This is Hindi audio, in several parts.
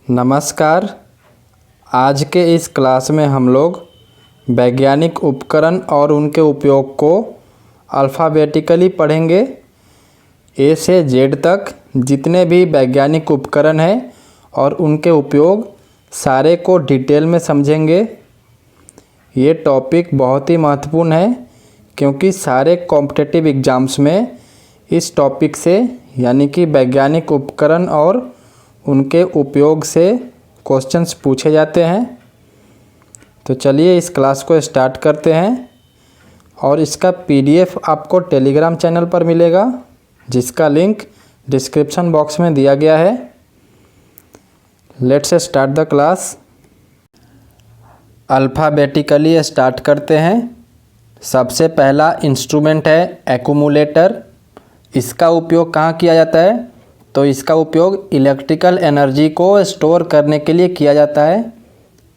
नमस्कार। आज के इस क्लास में हम लोग वैज्ञानिक उपकरण और उनके उपयोग को अल्फ़ाबेटिकली पढ़ेंगे। ए से जेड तक जितने भी वैज्ञानिक उपकरण हैं और उनके उपयोग सारे को डिटेल में समझेंगे। ये टॉपिक बहुत ही महत्वपूर्ण है क्योंकि सारे कॉम्पिटिटिव एग्ज़ाम्स में इस टॉपिक से यानी कि वैज्ञानिक उपकरण और उनके उपयोग से क्वेश्चंस पूछे जाते हैं। तो चलिए इस क्लास को स्टार्ट करते हैं और इसका पीडीएफ आपको टेलीग्राम चैनल पर मिलेगा जिसका लिंक डिस्क्रिप्शन बॉक्स में दिया गया है। Let's start the class. Alphabetically start करते हैं। सबसे पहला इंस्ट्रूमेंट है एक्यूमुलेटर। इसका उपयोग कहाँ किया जाता है? तो इसका उपयोग इलेक्ट्रिकल एनर्जी को स्टोर करने के लिए किया जाता है।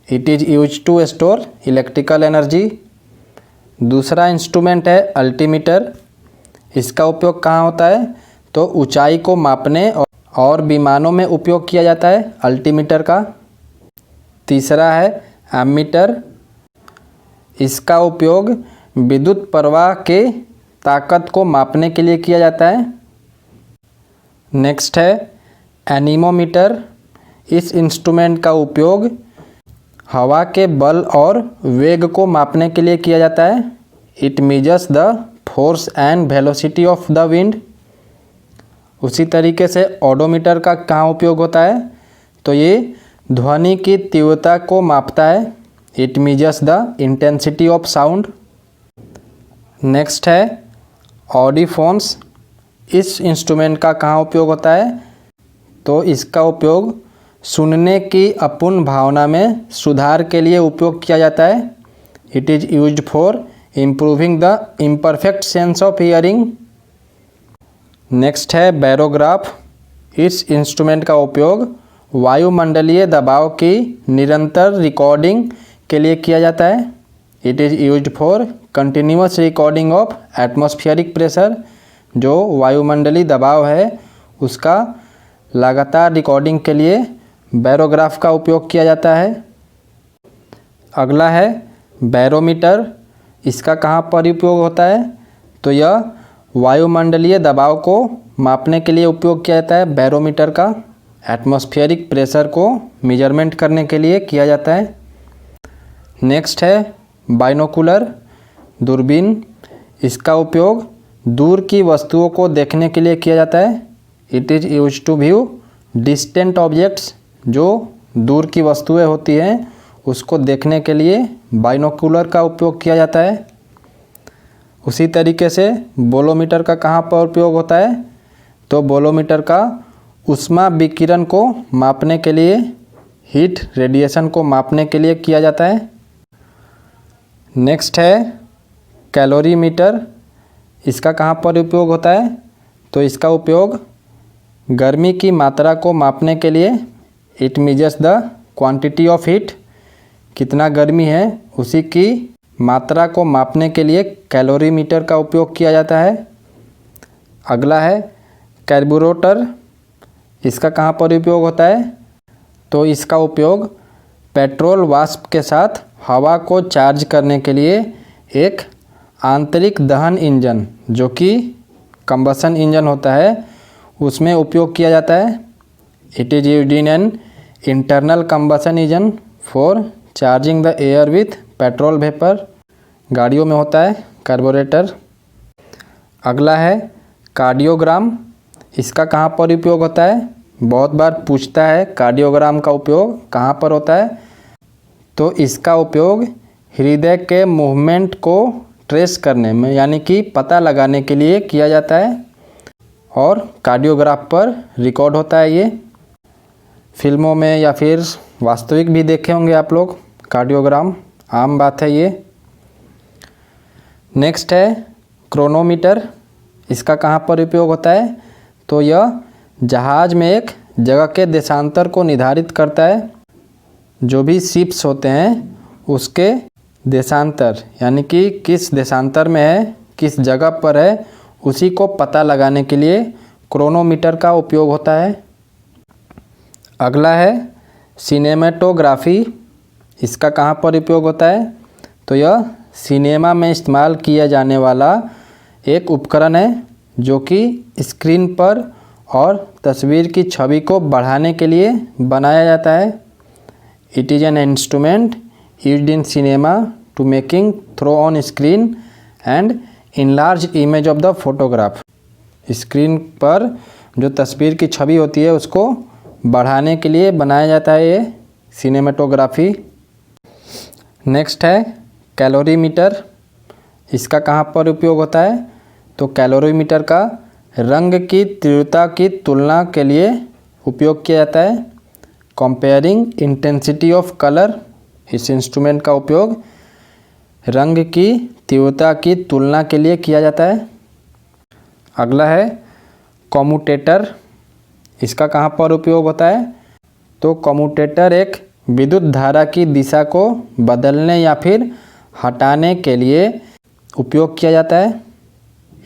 It is use to store electrical energy. दूसरा इंस्ट्रूमेंट है अल्टीमीटर। इसका उपयोग कहाँ होता है? तो ऊंचाई को मापने और विमानों में उपयोग किया जाता है अल्टीमीटर का। तीसरा है एमीटर। इसका उपयोग विद्युत प्रवाह के ताकत को मापने के लिए किया जाता है। नेक्स्ट है एनीमोमीटर। इस इंस्ट्रूमेंट का उपयोग हवा के बल और वेग को मापने के लिए किया जाता है। It measures the force and velocity of the wind. उसी तरीके से ओडोमीटर का कहाँ उपयोग होता है? तो ये ध्वनि की तीव्रता को मापता है। It measures the intensity of sound. Next है ऑडिफोन्स। इस इंस्ट्रूमेंट का कहाँ उपयोग होता है? तो इसका उपयोग सुनने की अपूर्ण भावना में सुधार के लिए उपयोग किया जाता है। It is used for improving the imperfect sense of hearing. Next है बैरोग्राफ। इस इंस्ट्रूमेंट का उपयोग वायुमंडलीय दबाव की निरंतर रिकॉर्डिंग के लिए किया जाता है। It is used for continuous recording of atmospheric pressure. जो वायुमंडलीय दबाव है उसका लगातार रिकॉर्डिंग के लिए बैरोग्राफ का उपयोग किया जाता है। अगला है बैरोमीटर। इसका कहाँ पर उपयोग होता है? तो यह वायुमंडलीय दबाव को मापने के लिए उपयोग किया जाता है। बैरोमीटर का एटमॉस्फेरिक प्रेशर को मेजरमेंट करने के लिए किया जाता है। नेक्स्ट है बाइनोकुलर, दूरबीन। इसका उपयोग दूर की वस्तुओं को देखने के लिए किया जाता है। It is use to view distant objects. जो दूर की वस्तुएं होती हैं उसको देखने के लिए बाइनोकुलर का उपयोग किया जाता है। उसी तरीके से बोलोमीटर का कहाँ पर उपयोग होता है? तो बोलोमीटर का ऊष्मा विकिरण को मापने के लिए, हीट रेडिएशन को मापने के लिए किया जाता है। नेक्स्ट है कैलोरीमीटर। इसका कहाँ पर उपयोग होता है? तो इसका उपयोग गर्मी की मात्रा को मापने के लिए, it measures the quantity of heat. कितना गर्मी है उसी की मात्रा को मापने के लिए कैलोरीमीटर का उपयोग किया जाता है। अगला है कार्बोरेटर। इसका कहाँ पर उपयोग होता है? तो इसका उपयोग पेट्रोल वाष्प के साथ हवा को चार्ज करने के लिए एक आंतरिक दहन इंजन, जो कि कंबसन इंजन होता है, उसमें उपयोग किया जाता है। It is used in an internal combustion engine for charging the air with petrol vapour. गाड़ियों में होता है कार्बोरेटर। अगला है कार्डियोग्राम। इसका कहाँ पर उपयोग होता है? बहुत बार पूछता है कार्डियोग्राम का उपयोग कहाँ पर होता है? तो इसका उपयोग हृदय के मूवमेंट को ट्रेस करने में यानी कि पता लगाने के लिए किया जाता है और कार्डियोग्राफ पर रिकॉर्ड होता है। ये फिल्मों में या फिर वास्तविक भी देखे होंगे आप लोग कार्डियोग्राम, आम बात है ये। नेक्स्ट है क्रोनोमीटर। इसका कहाँ पर उपयोग होता है? तो यह जहाज में एक जगह के देशांतर को निर्धारित करता है। जो भी शिप्स होते हैं उसके देशांतर यानी कि किस देशांतर में है, किस जगह पर है, उसी को पता लगाने के लिए क्रोनोमीटर का उपयोग होता है। अगला है सिनेमेटोग्राफी, इसका कहाँ पर उपयोग होता है? तो यह सिनेमा में इस्तेमाल किया जाने वाला एक उपकरण है जो कि स्क्रीन पर और तस्वीर की छवि को बढ़ाने के लिए बनाया जाता है। It is an instrument used in cinema to making throw on screen and enlarge image of the photograph. Screen पर जो तस्वीर की छवि होती है उसको बढ़ाने के लिए बनाया जाता है ये सिनेमेटोग्राफी। नेक्स्ट है कैलोरीमीटर, इसका कहाँ पर उपयोग होता है? तो कैलोरीमीटर का रंग की तीव्रता की तुलना के लिए उपयोग किया जाता है। कंपेयरिंग इंटेंसिटी ऑफ कलर, इस इंस्ट्रूमेंट का उपयोग रंग की तीव्रता की तुलना के लिए किया जाता है। अगला है कम्यूटेटर, इसका कहाँ पर उपयोग होता है? तो कम्यूटेटर एक विद्युत धारा की दिशा को बदलने या फिर हटाने के लिए उपयोग किया जाता है।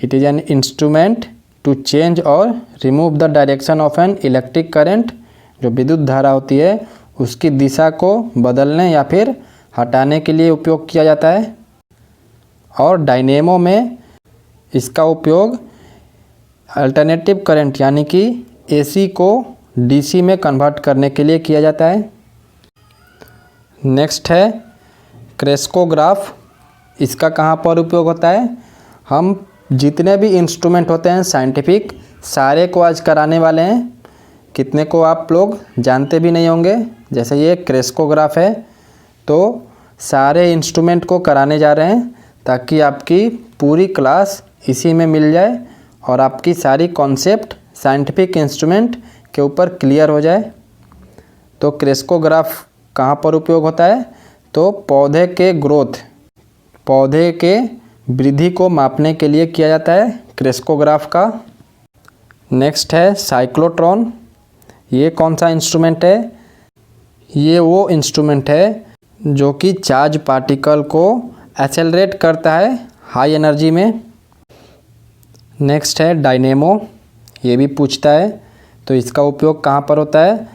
It is an instrument to change और remove the direction of an electric current, जो विद्युत धारा होती है उसकी दिशा को बदलने या फिर हटाने के लिए उपयोग किया जाता है। और डायनेमो में इसका उपयोग अल्टरनेटिव करंट यानी कि एसी को डीसी में कन्वर्ट करने के लिए किया जाता है। नेक्स्ट है क्रेस्कोग्राफ, इसका कहाँ पर उपयोग होता है? हम जितने भी इंस्ट्रूमेंट होते हैं साइंटिफिक सारे को आज कराने वाले हैं, कितने को आप लोग जानते भी नहीं होंगे। जैसे ये क्रेस्कोग्राफ है तो सारे इंस्ट्रूमेंट को कराने जा रहे हैं ताकि आपकी पूरी क्लास इसी में मिल जाए और आपकी सारी कॉन्सेप्ट साइंटिफिक इंस्ट्रूमेंट के ऊपर क्लियर हो जाए। तो क्रेस्कोग्राफ कहाँ पर उपयोग होता है? तो पौधे के ग्रोथ, पौधे के वृद्धि को मापने के लिए किया जाता है क्रेस्कोग्राफ का। नेक्स्ट है साइक्लोट्रॉन, ये कौन सा इंस्ट्रूमेंट है? ये वो इंस्ट्रूमेंट है जो कि चार्ज पार्टिकल को एक्सेलरेट करता है हाई एनर्जी में। नेक्स्ट है डायनेमो, ये भी पूछता है तो इसका उपयोग कहाँ पर होता है?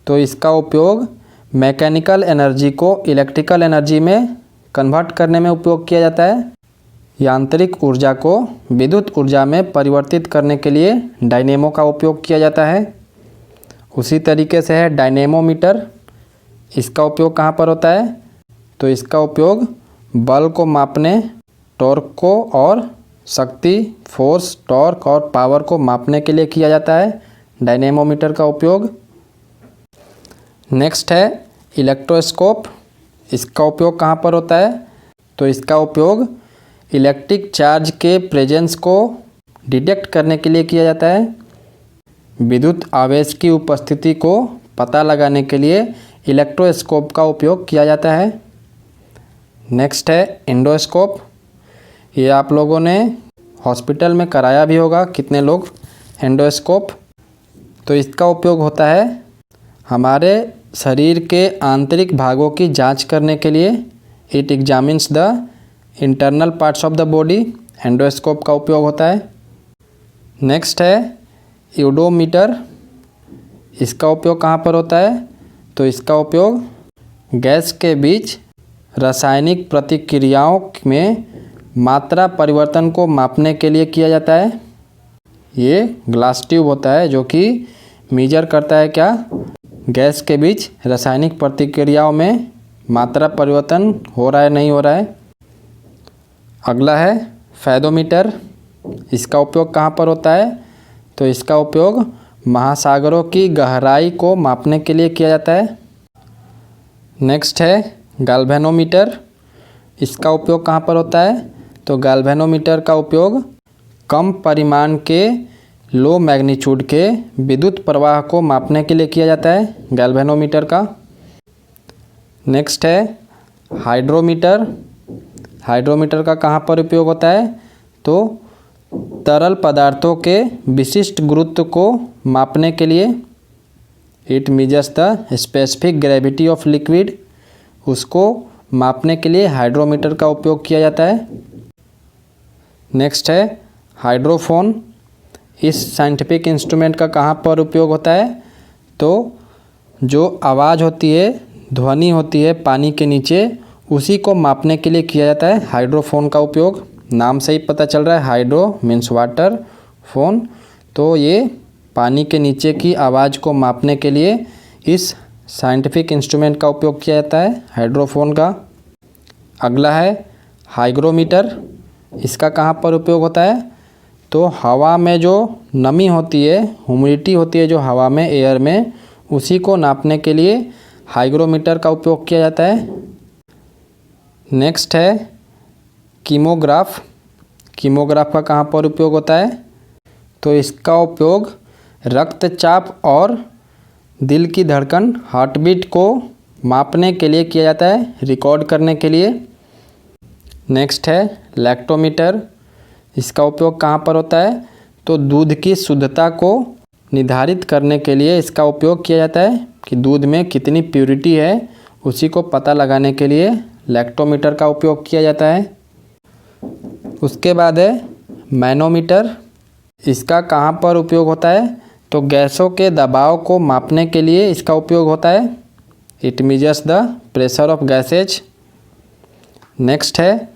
तो इसका उपयोग मैकेनिकल एनर्जी को इलेक्ट्रिकल एनर्जी में कन्वर्ट करने में उपयोग किया जाता है। यांत्रिक ऊर्जा को विद्युत ऊर्जा में परिवर्तित करने के लिए डायनेमो का उपयोग किया जाता है। उसी तरीके से है डायनेमोमीटर, इसका उपयोग कहाँ पर होता है? तो इसका उपयोग बल को मापने, टॉर्क को और शक्ति, फोर्स, टॉर्क और पावर को मापने के लिए किया जाता है डायनेमोमीटर का उपयोग। नेक्स्ट है इलेक्ट्रोस्कोप, इसका उपयोग कहाँ पर होता है? तो इसका उपयोग इलेक्ट्रिक चार्ज के प्रेजेंस को डिटेक्ट करने के लिए किया जाता है। विद्युत आवेश की उपस्थिति को पता लगाने के लिए इलेक्ट्रोस्कोप का उपयोग किया जाता है। नेक्स्ट है एंडोस्कोप, ये आप लोगों ने हॉस्पिटल में कराया भी होगा कितने लोग एंडोस्कोप। तो इसका उपयोग होता है हमारे शरीर के आंतरिक भागों की जांच करने के लिए। It examines the internal parts of the body, endoscope का उपयोग होता है। नेक्स्ट है यूडोमीटर, इसका उपयोग कहाँ पर होता है? तो इसका उपयोग गैस के बीच रासायनिक प्रतिक्रियाओं में मात्रा परिवर्तन को मापने के लिए किया जाता है। ये ग्लास ट्यूब होता है जो कि मेजर करता है क्या? गैस के बीच रासायनिक प्रतिक्रियाओं में मात्रा परिवर्तन हो रहा है नहीं हो रहा है। अगला है फेदोमीटर, इसका उपयोग कहाँ पर होता है? तो इसका उपयोग महासागरों की गहराई को मापने के लिए किया जाता है। नेक्स्ट है गैल्वेनोमीटर, इसका उपयोग कहाँ पर होता है? तो गैल्वेनोमीटर का उपयोग कम परिमाण के लो मैग्नीट्यूड के विद्युत प्रवाह को मापने के लिए किया जाता है गैल्वेनोमीटर का। नेक्स्ट है हाइड्रोमीटर, हाइड्रोमीटर का कहाँ पर उपयोग होता है? तो तरल पदार्थों के विशिष्ट गुरुत्व को मापने के लिए। It measures the specific gravity of liquid, उसको मापने के लिए हाइड्रोमीटर का उपयोग किया जाता है। नेक्स्ट है हाइड्रोफोन, इस साइंटिफिक इंस्ट्रूमेंट का कहाँ पर उपयोग होता है? तो जो आवाज़ होती है, ध्वनि होती है पानी के नीचे, उसी को मापने के लिए किया जाता है हाइड्रोफोन का उपयोग। नाम से ही पता चल रहा है, हाइड्रो मीन्स वाटर, फोन तो ये पानी के नीचे की आवाज़ को मापने के लिए इस साइंटिफिक इंस्ट्रूमेंट का उपयोग किया जाता है, हाइड्रोफोन का। अगला है हाइग्रोमीटर। इसका कहाँ पर उपयोग होता है? तो हवा में जो नमी होती है, ह्यूमिडिटी होती है जो हवा में, एयर में, उसी को नापने के लिए हाइग्रोमीटर का उपयोग किया जाता है। नेक्स्ट है कीमोग्राफ। कीमोग्राफ का कहाँ पर उपयोग होता है? तो इसका उपयोग रक्तचाप और दिल की धड़कन, हार्टबीट को मापने के लिए किया जाता है, रिकॉर्ड करने के लिए। नेक्स्ट है लैक्टोमीटर। इसका उपयोग कहाँ पर होता है? तो दूध की शुद्धता को निर्धारित करने के लिए इसका उपयोग किया जाता है कि दूध में कितनी प्योरिटी है, उसी को पता लगाने के लिए लैक्टोमीटर का उपयोग किया जाता है। उसके बाद है मैनोमीटर। इसका कहाँ पर उपयोग होता है? तो गैसों के दबाव को मापने के लिए इसका उपयोग होता है। It measures the pressure of gases. Next है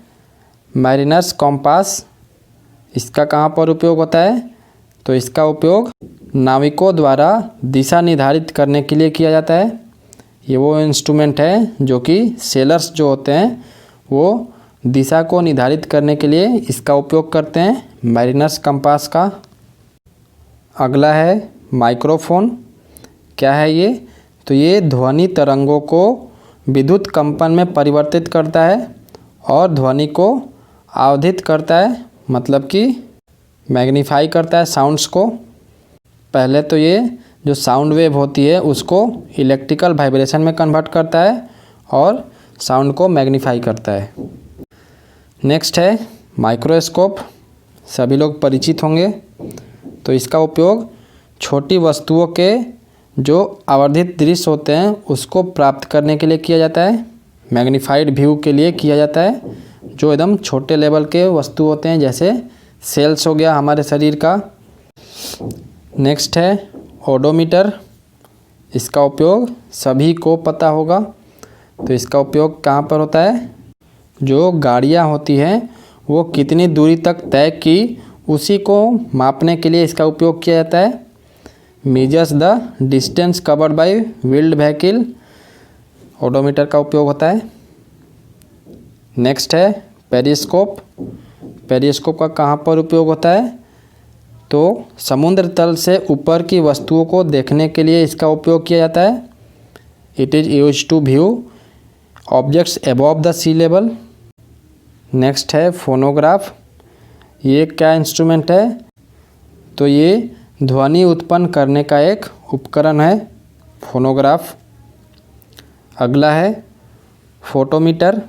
मैरिनर्स कॉम्पास। इसका कहाँ पर उपयोग होता है? तो इसका उपयोग नाविकों द्वारा दिशा निर्धारित करने के लिए किया जाता है। ये वो इंस्ट्रूमेंट है जो कि सेलर्स जो होते हैं वो दिशा को निर्धारित करने के लिए इसका उपयोग करते हैं, मैरिनर्स कंपास का। अगला है माइक्रोफोन। क्या है ये? तो ये ध्वनि तरंगों को विद्युत कंपन में परिवर्तित करता है और ध्वनि को आवधित करता है, मतलब कि मैग्नीफाई करता है साउंड्स को। पहले तो ये जो साउंड वेव होती है उसको इलेक्ट्रिकल वाइब्रेशन में कन्वर्ट करता है और साउंड को मैग्नीफाई करता है। नेक्स्ट है माइक्रोस्कोप। सभी लोग परिचित होंगे। तो इसका उपयोग छोटी वस्तुओं के जो आवर्धित दृश्य होते हैं उसको प्राप्त करने के लिए किया जाता है, मैग्नीफाइड व्यू के लिए किया जाता है। जो एकदम छोटे लेवल के वस्तु होते हैं, जैसे सेल्स हो गया हमारे शरीर का। नेक्स्ट है ओडोमीटर। इसका उपयोग सभी को पता होगा। तो इसका उपयोग कहाँ पर होता है? जो गाड़ियाँ होती हैं वो कितनी दूरी तक तय की, उसी को मापने के लिए इसका उपयोग किया जाता है। Measures the distance covered by wheeled vehicle, odometer का उपयोग होता है। नेक्स्ट है पेरिस्कोप। पेरिस्कोप का कहाँ पर उपयोग होता है? तो समुद्र तल से ऊपर की वस्तुओं को देखने के लिए इसका उपयोग किया जाता है। It is used to view objects above the sea level. Next है फोनोग्राफ। ये क्या इंस्ट्रूमेंट है? तो ये ध्वनि उत्पन्न करने का एक उपकरण है, फोनोग्राफ। अगला है फोटोमीटर।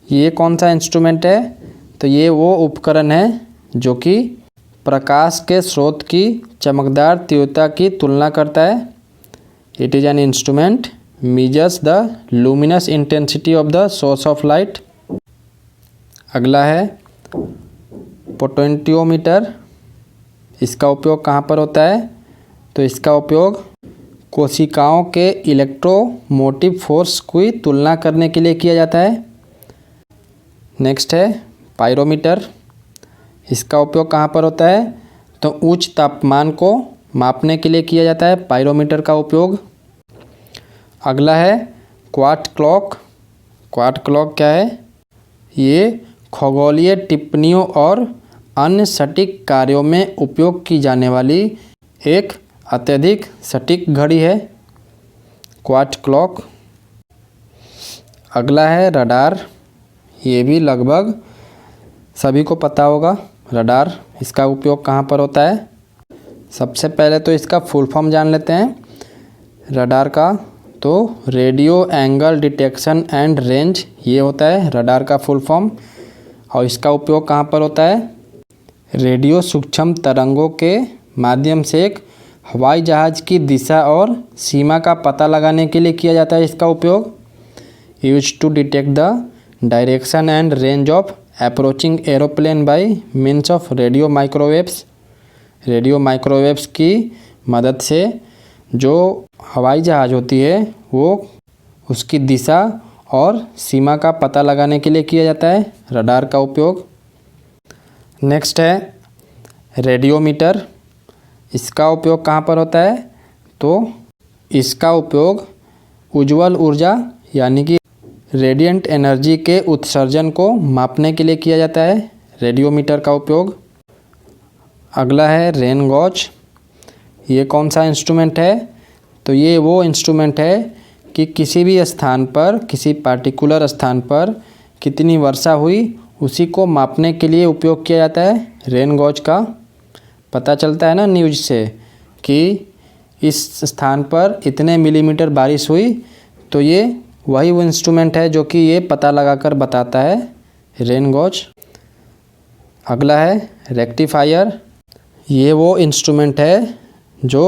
ये कौन सा इंस्ट्रूमेंट है? तो ये वो उपकरण है जो कि प्रकाश के स्रोत की चमकदार तीव्रता की तुलना करता है। It is an instrument measures the luminous intensity of the source of light। अगला है पोटेंशियोमीटर। इसका उपयोग कहाँ पर होता है? तो इसका उपयोग कोशिकाओं के इलेक्ट्रोमोटिव फोर्स की तुलना करने के लिए किया जाता है। नेक्स्ट है पायरोमीटर। इसका उपयोग कहाँ पर होता है? तो उच्च तापमान को मापने के लिए किया जाता है, पायरोमीटर का उपयोग। अगला है क्वार्ट क्लॉक। क्वार्ट क्लॉक क्या है? ये खगोलीय टिप्पणियों और अन्य सटीक कार्यों में उपयोग की जाने वाली एक अत्यधिक सटीक घड़ी है, क्वार्ट क्लॉक। अगला है रडार। ये भी लगभग सभी को पता होगा, रडार। इसका उपयोग कहाँ पर होता है? सबसे पहले तो इसका फुल फॉर्म जान लेते हैं रडार का। तो radio angle detection and range, ये होता है रडार का फुल फॉर्म। और इसका उपयोग कहाँ पर होता है? रेडियो सूक्ष्म तरंगों के माध्यम से एक हवाई जहाज़ की दिशा और सीमा का पता लगाने के लिए किया जाता है इसका उपयोग। Use to detect the direction and range of approaching aeroplane by means of radio microwaves. Radio microwaves की मदद से जो हवाई जहाज़ होती है वो उसकी दिशा और सीमा का पता लगाने के लिए किया जाता है रडार का उपयोग। नेक्स्ट है रेडियोमीटर। इसका उपयोग कहाँ पर होता है? तो इसका उपयोग उज्ज्वल ऊर्जा यानी कि रेडिएंट एनर्जी के उत्सर्जन को मापने के लिए किया जाता है रेडियोमीटर का उपयोग। अगला है रेन गॉज। ये कौन सा इंस्ट्रूमेंट है? तो ये वो इंस्ट्रूमेंट है कि किसी भी स्थान पर, किसी पार्टिकुलर स्थान पर कितनी वर्षा हुई उसी को मापने के लिए उपयोग किया जाता है रेन गॉज का। पता चलता है ना न्यूज़ से कि इस स्थान पर इतने मिलीमीटर बारिश हुई, तो ये वही वो इंस्ट्रूमेंट है जो कि ये पता लगाकर बताता है रेन गॉज। अगला है रेक्टिफायर। ये वो इंस्ट्रूमेंट है जो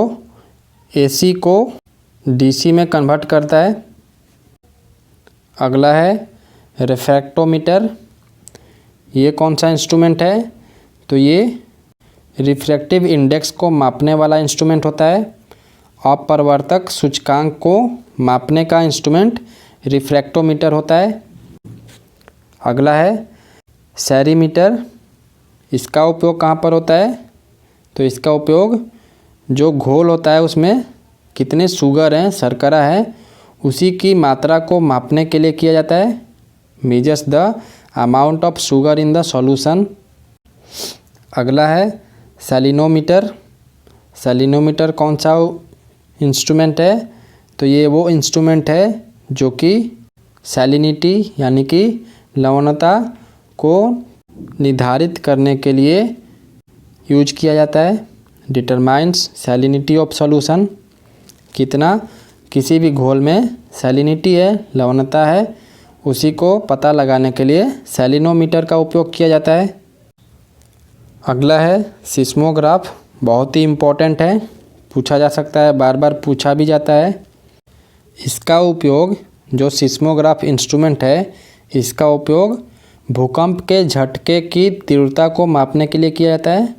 एसी को डीसी में कन्वर्ट करता है। अगला है रिफ्रैक्टोमीटर। ये कौन सा इंस्ट्रूमेंट है? तो ये रिफ्रैक्टिव इंडेक्स को मापने वाला इंस्ट्रूमेंट होता है। अपवर्तक सूचकांक को मापने का इंस्ट्रूमेंट रिफ्रैक्टोमीटर होता है। अगला है सैरीमीटर। इसका उपयोग कहाँ पर होता है? तो इसका उपयोग जो घोल होता है उसमें कितने शुगर हैं, शर्करा है, उसी की मात्रा को मापने के लिए किया जाता है। Measures the amount of sugar in the solution. अगला है सैलिनोमीटर। सैलिनोमीटर कौन सा इंस्ट्रूमेंट है? तो ये वो इंस्ट्रूमेंट है जो कि सैलिनिटी यानी कि लवणता को निर्धारित करने के लिए यूज किया जाता है। Determines salinity of solution. कितना किसी भी घोल में सैलिनिटी है, लवणता है, उसी को पता लगाने के लिए सैलिनोमीटर का उपयोग किया जाता है। अगला है सिस्मोग्राफ। बहुत ही इम्पोर्टेंट है, पूछा जा सकता है, बार बार पूछा भी जाता है। इसका उपयोग, जो सिस्मोग्राफ इंस्ट्रूमेंट है, इसका उपयोग भूकंप के झटके की तीव्रता को मापने के लिए किया जाता है।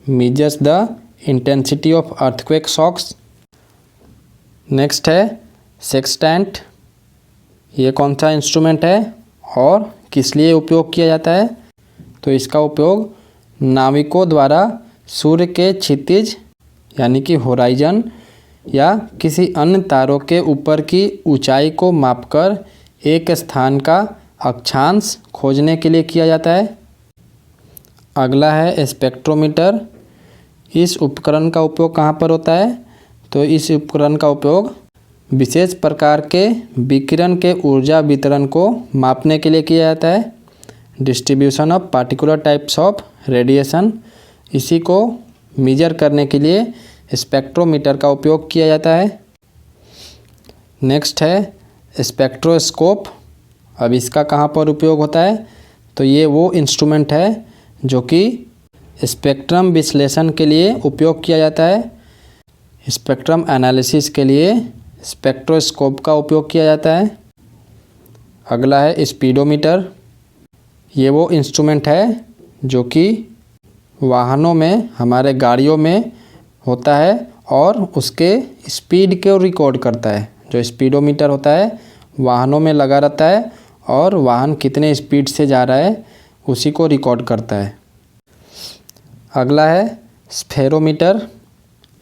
Measures the intensity of earthquake shocks. Next है सेक्सटेंट। ये कौन सा इंस्ट्रूमेंट है और किस लिए उपयोग किया जाता है? तो इसका उपयोग नाविकों द्वारा सूर्य के क्षितिज यानी कि होराइजन या किसी अन्य तारों के ऊपर की ऊंचाई को मापकर एक स्थान का अक्षांश खोजने के लिए किया जाता है। अगला है स्पेक्ट्रोमीटर। इस उपकरण का उपयोग कहाँ पर होता है? तो इस उपकरण का उपयोग विशेष प्रकार के विकिरण के ऊर्जा वितरण को मापने के लिए किया जाता है। Distribution of particular types of radiation, इसी को मेजर करने के लिए स्पेक्ट्रोमीटर का उपयोग किया जाता है। नेक्स्ट है स्पेक्ट्रोस्कोप। अब इसका कहाँ पर उपयोग होता है? तो ये वो इंस्ट्रूमेंट है जो कि स्पेक्ट्रम विश्लेषण के लिए उपयोग किया जाता है। स्पेक्ट्रम एनालिसिस के लिए स्पेक्ट्रोस्कोप का उपयोग किया जाता है। अगला है स्पीडोमीटर। ये वो इंस्ट्रूमेंट है जो कि वाहनों में, हमारे गाड़ियों में होता है और उसके स्पीड को रिकॉर्ड करता है। जो स्पीडोमीटर होता है वाहनों में लगा रहता है और वाहन कितने स्पीड से जा रहा है उसी को रिकॉर्ड करता है। अगला है स्फेरोमीटर।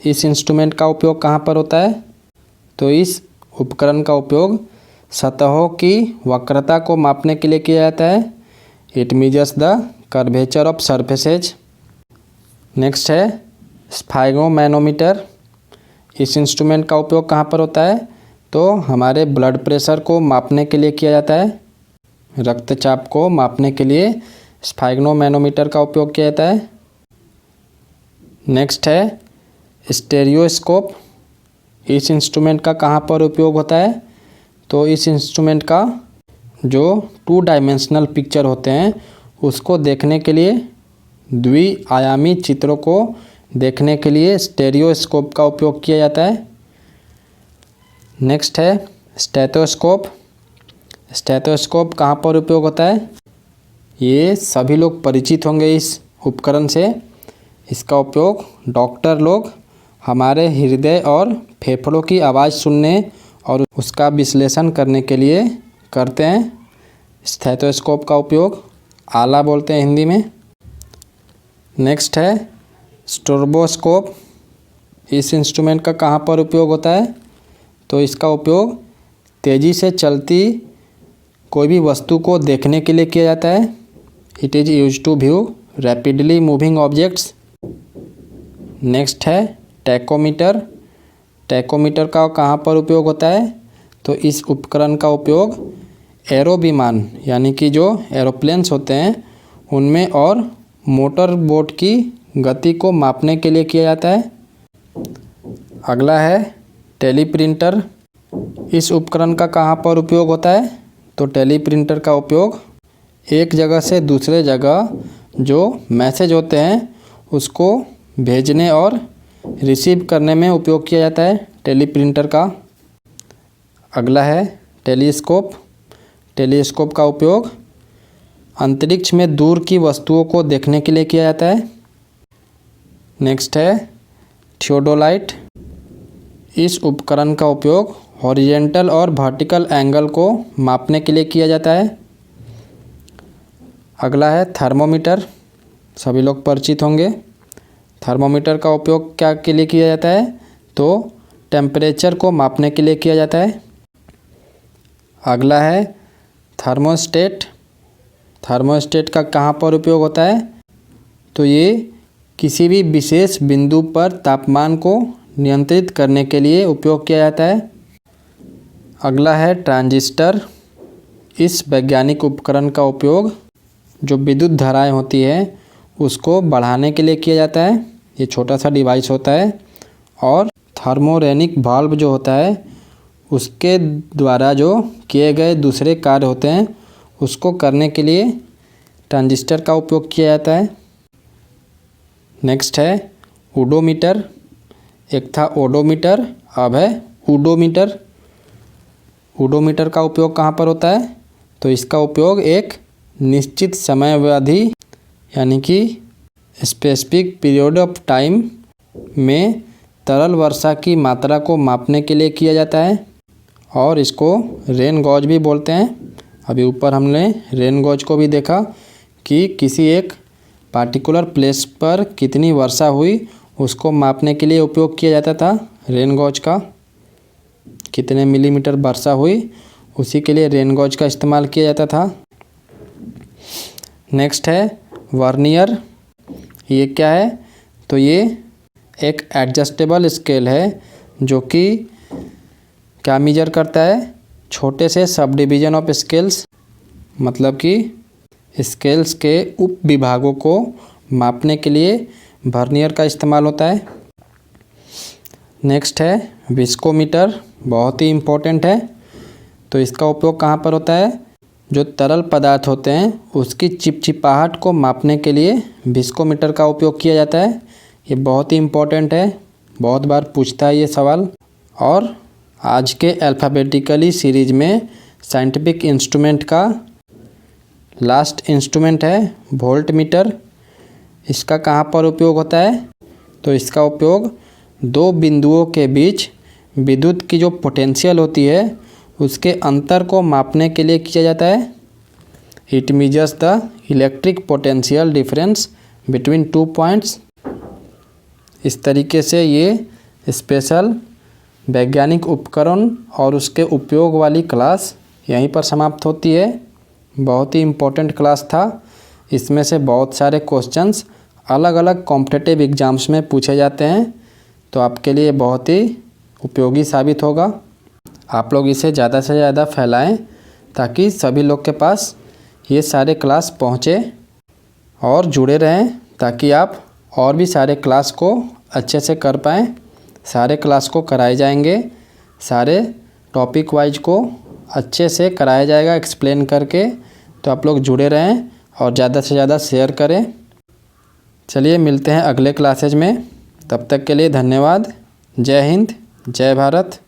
इस इंस्ट्रूमेंट का उपयोग कहाँ पर होता है? तो इस उपकरण का उपयोग सतहों की वक्रता को मापने के लिए किया जाता है। It measures the curvature of surfaces. Next है स्फाइगोमैनोमीटर। इस इंस्ट्रूमेंट का उपयोग कहाँ पर होता है? तो हमारे ब्लड प्रेशर को मापने के लिए किया जाता है। रक्तचाप को मापने के लिए स्फाइगोमैनोमीटर का उपयोग किया जाता है। नेक्स्ट है स्टेरियोस्कोप। इस इंस्ट्रूमेंट का कहाँ पर उपयोग होता है? तो इस इंस्ट्रूमेंट का जो 2 डायमेंशनल पिक्चर होते हैं उसको देखने के लिए, द्विआयामी चित्रों को देखने के लिए स्टेरियोस्कोप का उपयोग किया जाता है। नेक्स्ट है स्टेथोस्कोप। स्टेथोस्कोप कहाँ पर उपयोग होता है? ये सभी लोग परिचित होंगे इस उपकरण से। इसका उपयोग डॉक्टर लोग हमारे हृदय और फेफड़ों की आवाज़ सुनने और उसका विश्लेषण करने के लिए करते हैं। स्टेथोस्कोप का उपयोग आला बोलते हैं हिंदी में। नेक्स्ट है स्ट्रोबोस्कोप। इस इंस्ट्रूमेंट का कहाँ पर उपयोग होता है? तो इसका उपयोग तेज़ी से चलती कोई भी वस्तु को देखने के लिए किया जाता है। It is use to view rapidly moving objects. Next है टैकोमीटर। टैकोमीटर का कहाँ पर उपयोग होता है? तो इस उपकरण का उपयोग एरो विमान यानी कि जो एरोप्लेन्स होते हैं उनमें और मोटर बोट की गति को मापने के लिए किया जाता है। अगला है टेलीप्रिंटर। इस उपकरण का कहाँ पर उपयोग होता है? तो टेलीप्रिंटर का उपयोग एक जगह से दूसरे जगह जो मैसेज होते हैं उसको भेजने और रिसीव करने में उपयोग किया जाता है टेलीप्रिंटर का। अगला है टेलीस्कोप। टेलीस्कोप का उपयोग अंतरिक्ष में दूर की वस्तुओं को देखने के लिए किया जाता है। नेक्स्ट है थियोडोलाइट। इस उपकरण का उपयोग हॉरिजेंटल और वर्टिकल एंगल को मापने के लिए किया जाता है। अगला है थर्मोमीटर। सभी लोग परिचित होंगे। थर्मोमीटर का उपयोग क्या के लिए किया जाता है? तो टेम्परेचर को मापने के लिए किया जाता है। अगला है थर्मोस्टेट। थर्मोस्टेट का कहाँ पर उपयोग होता है? तो ये किसी भी विशेष बिंदु पर तापमान को नियंत्रित करने के लिए उपयोग किया जाता है। अगला है ट्रांजिस्टर। इस वैज्ञानिक उपकरण का उपयोग जो विद्युत धाराएं होती है उसको बढ़ाने के लिए किया जाता है। ये छोटा सा डिवाइस होता है और थर्मोरेनिक वाल्व जो होता है उसके द्वारा जो किए गए दूसरे कार्य होते हैं उसको करने के लिए ट्रांजिस्टर का उपयोग किया जाता है। नेक्स्ट है ओडोमीटर। एक था ओडोमीटर, अब है ओडोमीटर। ओडोमीटर का उपयोग कहाँ पर होता है? तो इसका उपयोग एक निश्चित समयावधि यानी कि स्पेसिफिक पीरियड ऑफ टाइम में तरल वर्षा की मात्रा को मापने के लिए किया जाता है और इसको रेन गॉज भी बोलते हैं। अभी ऊपर हमने रेन गॉज को भी देखा कि किसी एक पार्टिकुलर प्लेस पर कितनी वर्षा हुई उसको मापने के लिए उपयोग किया जाता था रेन गॉज का। कितने मिलीमीटर वर्षा हुई उसी के लिए रेन गॉज का इस्तेमाल किया जाता था। नेक्स्ट है वर्नियर। ये क्या है? तो ये एक एडजस्टेबल स्केल है जो कि क्या मेजर करता है? छोटे से सब डिवीज़न ऑफ स्केल्स, मतलब कि स्केल्स के उप विभागों को मापने के लिए वर्नियर का इस्तेमाल होता है। नेक्स्ट है विस्कोमीटर। बहुत ही इम्पोर्टेंट है। तो इसका उपयोग कहाँ पर होता है? जो तरल पदार्थ होते हैं उसकी चिपचिपाहट को मापने के लिए विस्कोमीटर का उपयोग किया जाता है। ये बहुत ही इम्पोर्टेंट है, बहुत बार पूछता है ये सवाल। और आज के अल्फ़ाबेटिकली सीरीज में साइंटिफिक इंस्ट्रूमेंट का लास्ट इंस्ट्रूमेंट है वोल्ट मीटर। इसका कहाँ पर उपयोग होता है? तो इसका उपयोग दो बिंदुओं के बीच विद्युत की जो पोटेंशियल होती है उसके अंतर को मापने के लिए किया जाता है। It measures the electric potential difference between two points. इस तरीके से ये स्पेशल वैज्ञानिक उपकरण और उसके उपयोग वाली क्लास यहीं पर समाप्त होती है। बहुत ही इम्पोर्टेंट क्लास था। इसमें से बहुत सारे क्वेश्चंस अलग अलग कॉम्पिटिटिव एग्ज़ाम्स में पूछे जाते हैं, तो आपके लिए बहुत ही उपयोगी साबित होगा। आप लोग इसे ज़्यादा से ज़्यादा फैलाएं ताकि सभी लोग के पास ये सारे क्लास पहुँचे और जुड़े रहें, ताकि आप और भी सारे क्लास को अच्छे से कर पाएँ। सारे क्लास को कराए जाएंगे, सारे टॉपिक वाइज को अच्छे से कराया जाएगा एक्सप्लेन करके। तो आप लोग जुड़े रहें और ज़्यादा से ज़्यादा शेयर करें। चलिए मिलते हैं अगले क्लासेज में। तब तक के लिए धन्यवाद। जय हिंद, जय भारत।